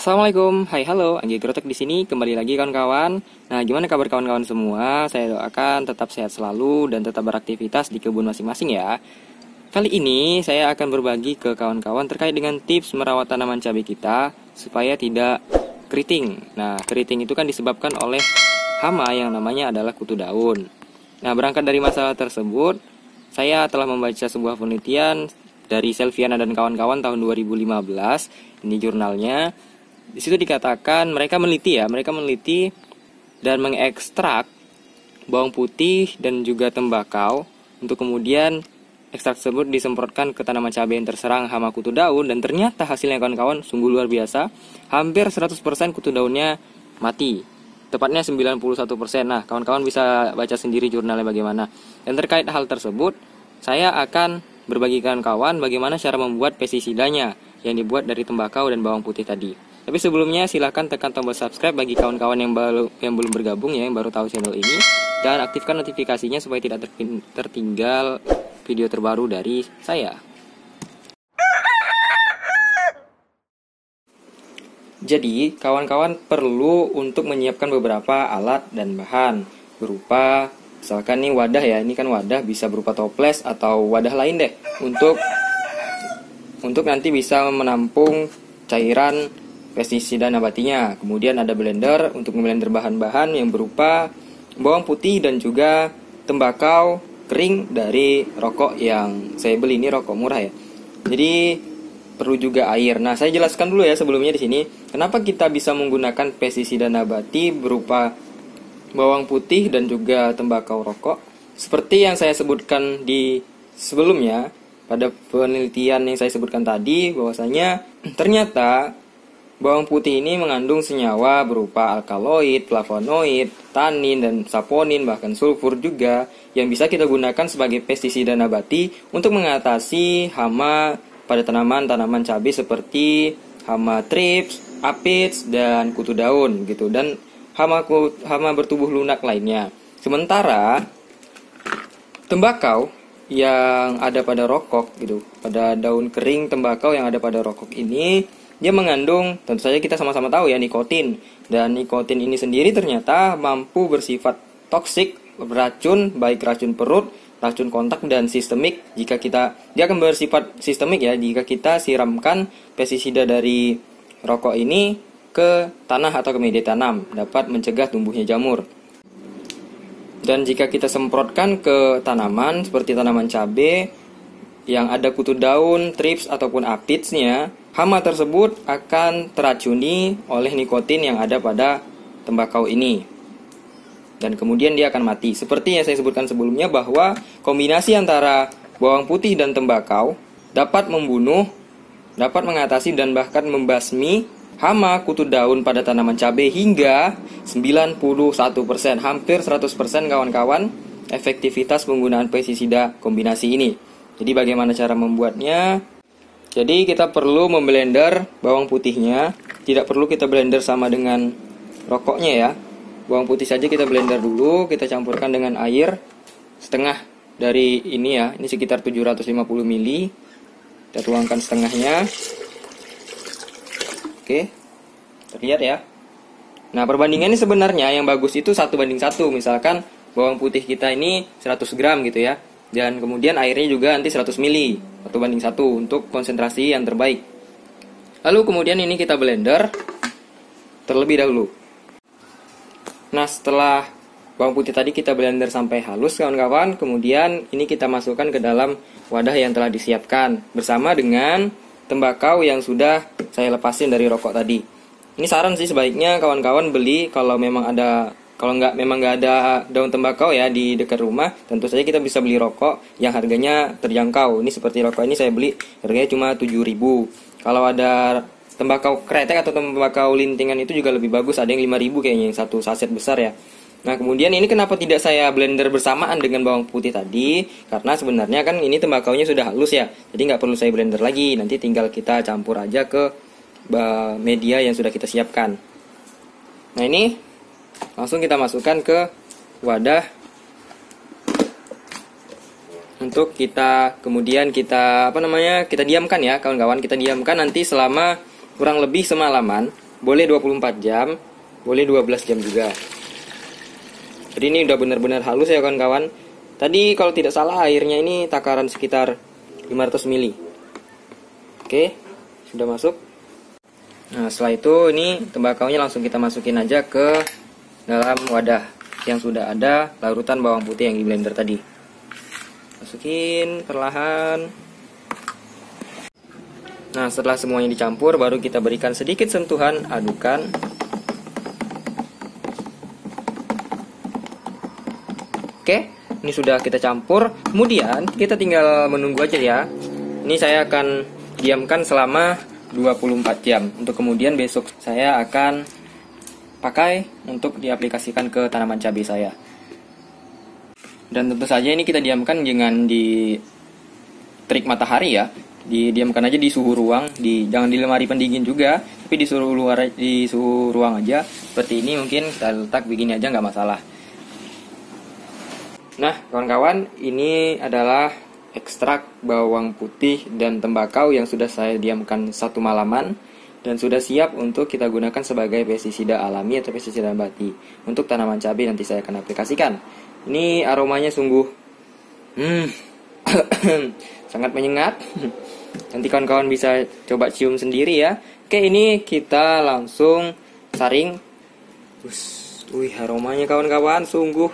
Assalamualaikum, hai halo, Anggi Grotek di sini kembali lagi kawan-kawan. Nah, gimana kabar kawan-kawan semua? Saya doakan tetap sehat selalu dan tetap beraktivitas di kebun masing-masing ya. Kali ini saya akan berbagi ke kawan-kawan terkait dengan tips merawat tanaman cabai kita supaya tidak keriting. Nah, keriting itu kan disebabkan oleh hama yang namanya adalah kutu daun. Nah, berangkat dari masalah tersebut, saya telah membaca sebuah penelitian dari Selviana dan kawan-kawan tahun 2015. Ini jurnalnya. Di situ dikatakan mereka meneliti dan mengekstrak bawang putih dan juga tembakau untuk kemudian ekstrak tersebut disemprotkan ke tanaman cabai yang terserang hama kutu daun, dan ternyata hasilnya kawan-kawan sungguh luar biasa. Hampir 100% kutu daunnya mati. Tepatnya 91%. Nah, kawan-kawan bisa baca sendiri jurnalnya bagaimana. Dan terkait hal tersebut, saya akan berbagi kawan-kawan bagaimana cara membuat pestisidanya yang dibuat dari tembakau dan bawang putih tadi. Tapi sebelumnya silahkan tekan tombol subscribe bagi kawan-kawan yang belum bergabung ya, yang baru tahu channel ini, dan aktifkan notifikasinya supaya tidak tertinggal video terbaru dari saya. Jadi, kawan-kawan perlu untuk menyiapkan beberapa alat dan bahan berupa misalkan nih wadah ya, ini kan wadah bisa berupa toples atau wadah lain deh untuk nanti bisa menampung cairan pestisida nabatinya. Kemudian ada blender untuk memblender bahan-bahan yang berupa bawang putih dan juga tembakau kering dari rokok yang saya beli, ini rokok murah ya. Jadi perlu juga air. Nah, saya jelaskan dulu ya sebelumnya di sini kenapa kita bisa menggunakan pestisida nabati berupa bawang putih dan juga tembakau rokok. Seperti yang saya sebutkan di sebelumnya pada penelitian yang saya sebutkan tadi, bahwasanya ternyata bawang putih ini mengandung senyawa berupa alkaloid, flavonoid, tanin, dan saponin, bahkan sulfur juga, yang bisa kita gunakan sebagai pestisida nabati untuk mengatasi hama pada tanaman-tanaman cabai seperti hama thrips, aphids, dan kutu daun gitu, dan hama bertubuh lunak lainnya. Sementara tembakau yang ada pada rokok gitu, pada daun kering tembakau yang ada pada rokok ini, dia mengandung, tentu saja kita sama-sama tahu ya, nikotin. Dan nikotin ini sendiri ternyata mampu bersifat toksik, beracun, baik racun perut, racun kontak, dan sistemik. Dia akan bersifat sistemik ya, jika kita siramkan pestisida dari rokok ini ke tanah atau ke media tanam, dapat mencegah tumbuhnya jamur. Dan jika kita semprotkan ke tanaman seperti tanaman cabai yang ada kutu daun, thrips, ataupun aphidsnya, hama tersebut akan teracuni oleh nikotin yang ada pada tembakau ini. Dan kemudian dia akan mati. Seperti yang saya sebutkan sebelumnya bahwa kombinasi antara bawang putih dan tembakau dapat membunuh, dapat mengatasi dan bahkan membasmi hama kutu daun pada tanaman cabai hingga 91%, hampir 100% kawan-kawan efektivitas penggunaan pestisida kombinasi ini. Jadi bagaimana cara membuatnya? Jadi kita perlu memblender bawang putihnya. Tidak perlu kita blender sama dengan rokoknya ya. Bawang putih saja kita blender dulu. Kita campurkan dengan air setengah dari ini ya. Ini sekitar 750 ml. Kita tuangkan setengahnya. Oke, terlihat ya. Nah, perbandingannya sebenarnya yang bagus itu 1:1. Misalkan bawang putih kita ini 100 gram gitu ya. Dan kemudian airnya juga nanti 100 ml, 1:1 untuk konsentrasi yang terbaik. Lalu kemudian ini kita blender terlebih dahulu. Nah, setelah bawang putih tadi kita blender sampai halus kawan-kawan, kemudian ini kita masukkan ke dalam wadah yang telah disiapkan bersama dengan tembakau yang sudah saya lepasin dari rokok tadi. Ini saran sih, sebaiknya kawan-kawan beli kalau memang nggak ada daun tembakau ya di dekat rumah, tentu saja kita bisa beli rokok yang harganya terjangkau. Ini seperti rokok ini saya beli harganya cuma 7.000. Kalau ada tembakau kretek atau tembakau lintingan itu juga lebih bagus, ada yang 5.000 kayaknya, yang satu saset besar ya. Nah, kemudian ini kenapa tidak saya blender bersamaan dengan bawang putih tadi? Karena sebenarnya kan ini tembakaunya sudah halus ya, jadi nggak perlu saya blender lagi. Nanti tinggal kita campur aja ke media yang sudah kita siapkan. Nah, ini langsung kita masukkan ke wadah untuk kita kemudian kita diamkan ya kawan-kawan. Kita diamkan nanti selama kurang lebih semalaman boleh 24 jam, boleh 12 jam juga. Jadi ini udah benar-benar halus ya kawan-kawan. Tadi kalau tidak salah airnya ini takaran sekitar 500 ml. Oke, sudah masuk. Nah, setelah itu ini tembakaunya langsung kita masukin aja ke dalam wadah yang sudah ada larutan bawang putih yang di blender tadi. Masukin perlahan. Nah, setelah semuanya dicampur, baru kita berikan sedikit sentuhan adukan. Oke, ini sudah kita campur. Kemudian kita tinggal menunggu aja ya. Ini saya akan diamkan selama 24 jam. Untuk kemudian besok saya akan pakai untuk diaplikasikan ke tanaman cabai saya. Dan tentu saja ini kita diamkan jangan di terik matahari ya. Didiamkan aja di suhu ruang, jangan di lemari pendingin juga, tapi di suhu ruang aja. Seperti ini mungkin kita letak begini aja nggak masalah. Nah, kawan-kawan, ini adalah ekstrak bawang putih dan tembakau yang sudah saya diamkan 1 malaman dan sudah siap untuk kita gunakan sebagai pestisida alami atau pestisida nabati untuk tanaman cabai nanti saya akan aplikasikan. Ini aromanya sungguh sangat menyengat. Nanti kawan-kawan bisa coba cium sendiri ya. Oke, ini kita langsung saring. Wih, aromanya kawan-kawan sungguh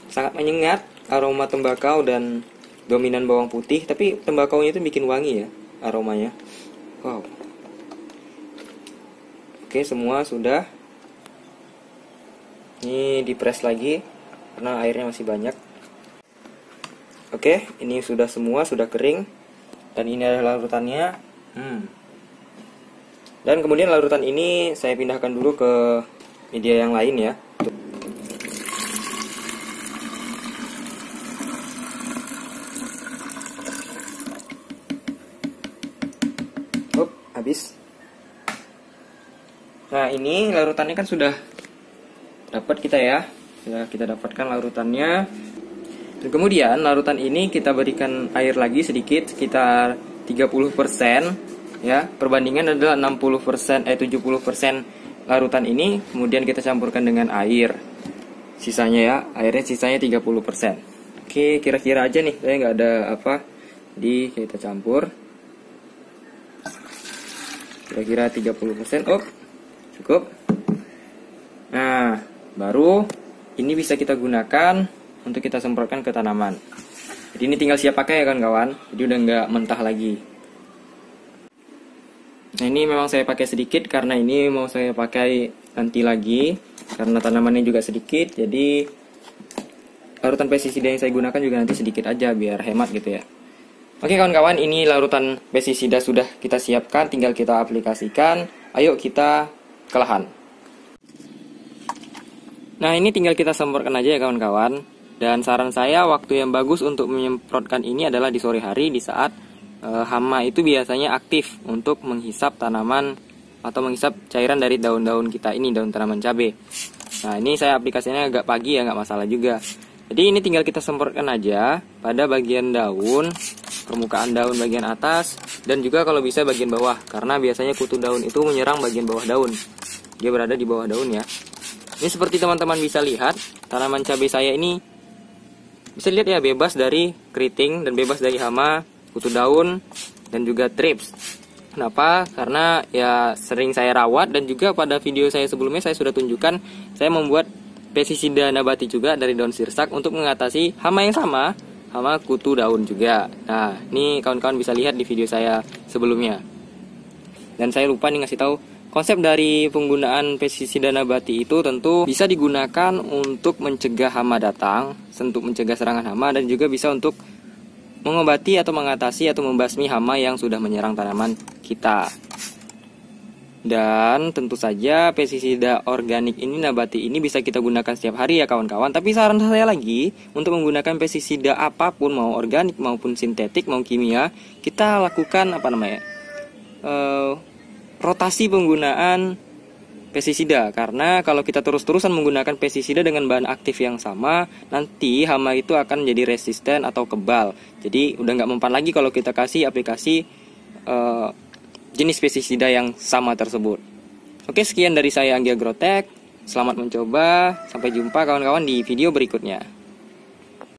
sangat menyengat, aroma tembakau dan dominan bawang putih, tapi tembakaunya itu bikin wangi ya aromanya. Wow. Oke, semua sudah. Ini dipres lagi karena airnya masih banyak. Oke, ini sudah semua, sudah kering. Dan ini adalah larutannya. Dan kemudian larutan ini saya pindahkan dulu ke media yang lain ya. Habis. Nah, ini larutannya kan sudah dapat kita ya. Sudah kita dapatkan larutannya. Dan kemudian larutan ini kita berikan air lagi sedikit, sekitar 30% ya. Perbandingan adalah 70% larutan ini kemudian kita campurkan dengan air. Sisanya ya, airnya sisanya 30%. Oke, kira-kira aja nih, saya nggak ada apa. Jadi kita campur. Kira-kira 30%. Cukup. Nah, baru ini bisa kita gunakan untuk kita semprotkan ke tanaman. Jadi ini tinggal siap pakai ya kawan-kawan. Jadi udah nggak mentah lagi. Nah, ini memang saya pakai sedikit karena ini mau saya pakai nanti lagi karena tanamannya juga sedikit. Jadi larutan pestisida yang saya gunakan juga nanti sedikit aja biar hemat gitu ya. Oke kawan-kawan, ini larutan pestisida sudah kita siapkan, tinggal kita aplikasikan. Ayo kita ke lahan. Nah, ini tinggal kita semprotkan aja ya kawan-kawan. Dan saran saya waktu yang bagus untuk menyemprotkan ini adalah di sore hari, di saat hama itu biasanya aktif untuk menghisap tanaman atau menghisap cairan dari daun-daun kita ini, daun tanaman cabai. Nah, ini saya aplikasinya agak pagi ya, nggak masalah juga. Jadi ini tinggal kita semprotkan aja pada bagian daun, permukaan daun bagian atas, dan juga kalau bisa bagian bawah, karena biasanya kutu daun itu menyerang bagian bawah daun. Dia berada di bawah daun ya. Ini seperti teman-teman bisa lihat, tanaman cabai saya ini bisa lihat ya, bebas dari keriting dan bebas dari hama, kutu daun, dan juga thrips. Kenapa? Karena ya sering saya rawat, dan juga pada video saya sebelumnya saya sudah tunjukkan saya membuat pestisida nabati juga dari daun sirsak untuk mengatasi hama yang sama, hama kutu daun juga. Nah, ini kawan-kawan bisa lihat di video saya sebelumnya. Dan saya lupa nih ngasih tahu, konsep dari penggunaan pestisida nabati itu tentu bisa digunakan untuk mencegah hama datang, untuk mencegah serangan hama, dan juga bisa untuk mengobati atau mengatasi atau membasmi hama yang sudah menyerang tanaman kita. Dan tentu saja pestisida organik ini, nabati ini bisa kita gunakan setiap hari ya kawan-kawan. Tapi saran saya lagi, untuk menggunakan pestisida apapun, mau organik maupun sintetik, mau kimia, kita lakukan rotasi penggunaan pestisida. Karena kalau kita terus-terusan menggunakan pestisida dengan bahan aktif yang sama, nanti hama itu akan menjadi resisten atau kebal. Jadi udah nggak mempan lagi kalau kita kasih aplikasi jenis pestisida yang sama tersebut. Oke, sekian dari saya Anggi Agrotek. Selamat mencoba. Sampai jumpa kawan-kawan di video berikutnya.